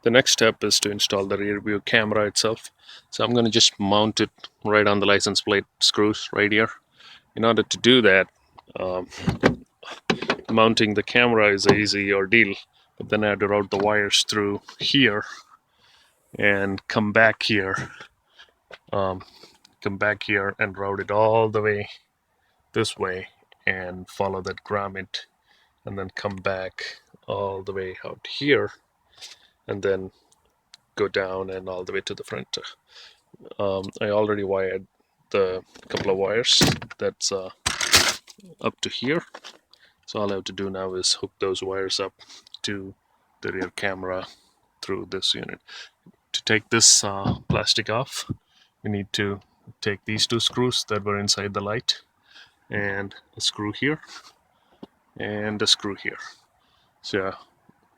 The next step is to install the rear view camera itself. So I'm going to just mount it right on the license plate screws right here. In order to do that, um, mounting the camera is an easy ordeal, but then I had to route the wires through here and um, come back here and route it all the way this way and follow that grommet and then come back all the way out here and then go down and all the way to the front. I already wired the couple of wires that's up to here. So all I have to do now is hook those wires up to the rear camera through this unit. To take this plastic off, we need to take these two screws that were inside the light and a screw here and a screw here. So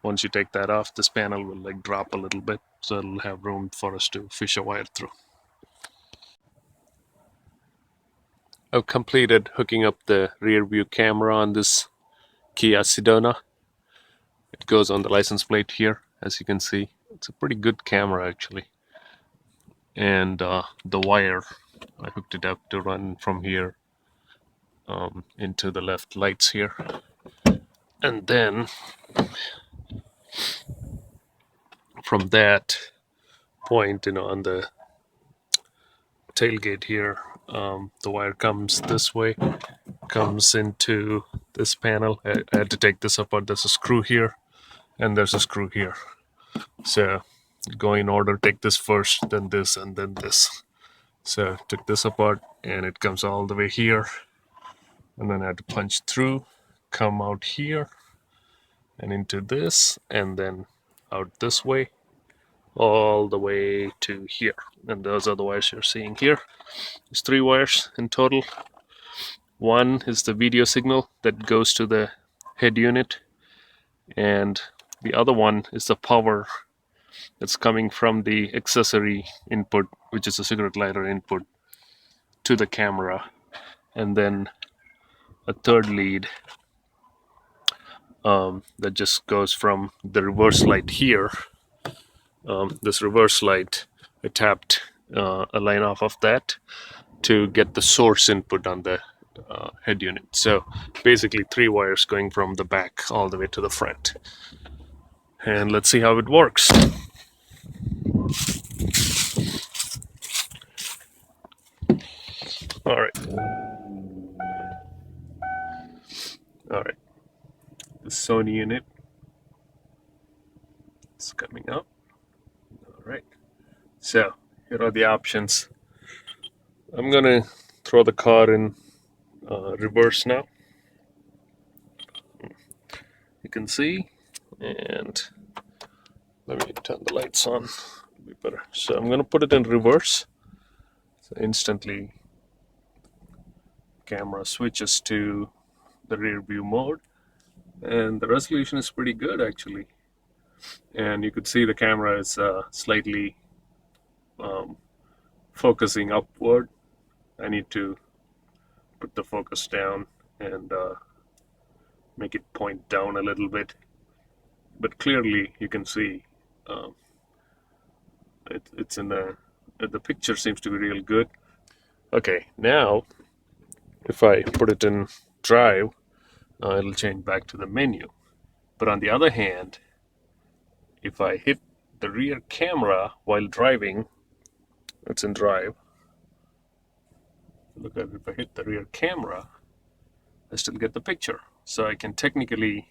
once you take that off, this panel will like drop a little bit, so it'll have room for us to fish a wire through. I've completed hooking up the rear view camera on this Kia Sedona. It goes on the license plate here, as you can see. It's a pretty good camera actually. And the wire, I hooked it up to run from here into the left lights here. And then from that point, on the tailgate here, the wire comes this way, comes into this panel. I had to take this apart. There's a screw here and there's a screw here. So go in order, take this first, then this, and then this. So took this apart and it comes all the way here, and then I had to punch through, come out here and into this, and then out this way all the way to here. And those are the wires you're seeing here. There's 3 wires in total. One is the video signal that goes to the head unit, and the other one is the power that's coming from the accessory input, which is a cigarette lighter input, to the camera. And then a third lead that just goes from the reverse light here. This reverse light, I tapped a line off of that to get the source input on the head unit. So basically 3 wires going from the back all the way to the front. And let's see how it works. All right. The Sony unit is coming up. All right. So here are the options. I'm gonna throw the car in reverse now. You can see, and let me turn the lights on. It'll be better. So I'm gonna put it in reverse. So instantly, camera switches to the rear view mode, and the resolution is pretty good actually. And you could see the camera is slightly focusing upward. I need to put the focus down and make it point down a little bit, but clearly you can see it's in the picture seems to be real good. Okay, now if I put it in drive, it'll change back to the menu. But on the other hand, if I hit the rear camera while driving, it's in drive. Look at it, if I hit the rear camera, I still get the picture. So I can technically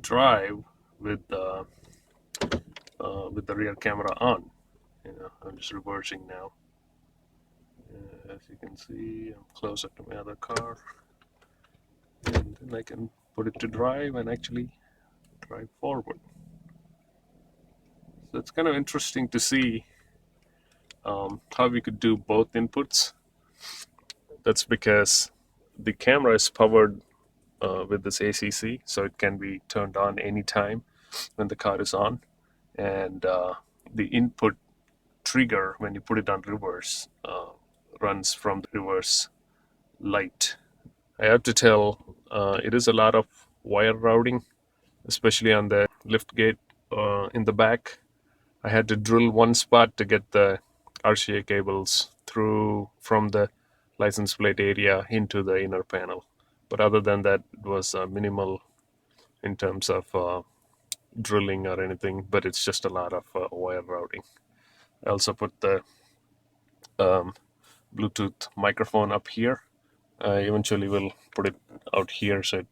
drive with the rear camera on. I'm just reversing now. As you can see, I'm closer to my other car, and then I can put it to drive and actually drive forward. So it's kind of interesting to see how we could do both inputs. That's because the camera is powered with this ACC, so it can be turned on anytime when the car is on, and the input trigger when you put it on reverse runs from the reverse light. I have to tell, it is a lot of wire routing, especially on the lift gate in the back. I had to drill one spot to get the RCA cables through from the license plate area into the inner panel. But other than that, it was minimal in terms of drilling or anything, but it's just a lot of wire routing. I also put the Bluetooth microphone up here. I eventually will put it out here so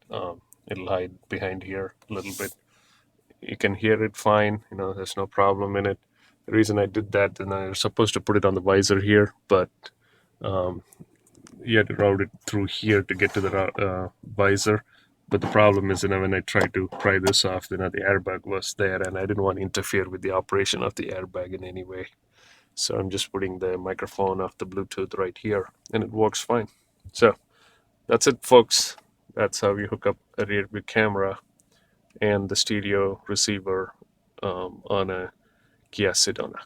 it'll hide behind here a little bit. You can hear it fine, there's no problem in it. The reason I did that, and I was supposed to put it on the visor here, but you had to route it through here to get to the visor. But the problem is, when I tried to pry this off, the airbag was there, and I didn't want to interfere with the operation of the airbag in any way. So I'm just putting the microphone off the Bluetooth right here, and it works fine. So that's it, folks. That's how you hook up a rear view camera and the stereo receiver on a Kia Sedona.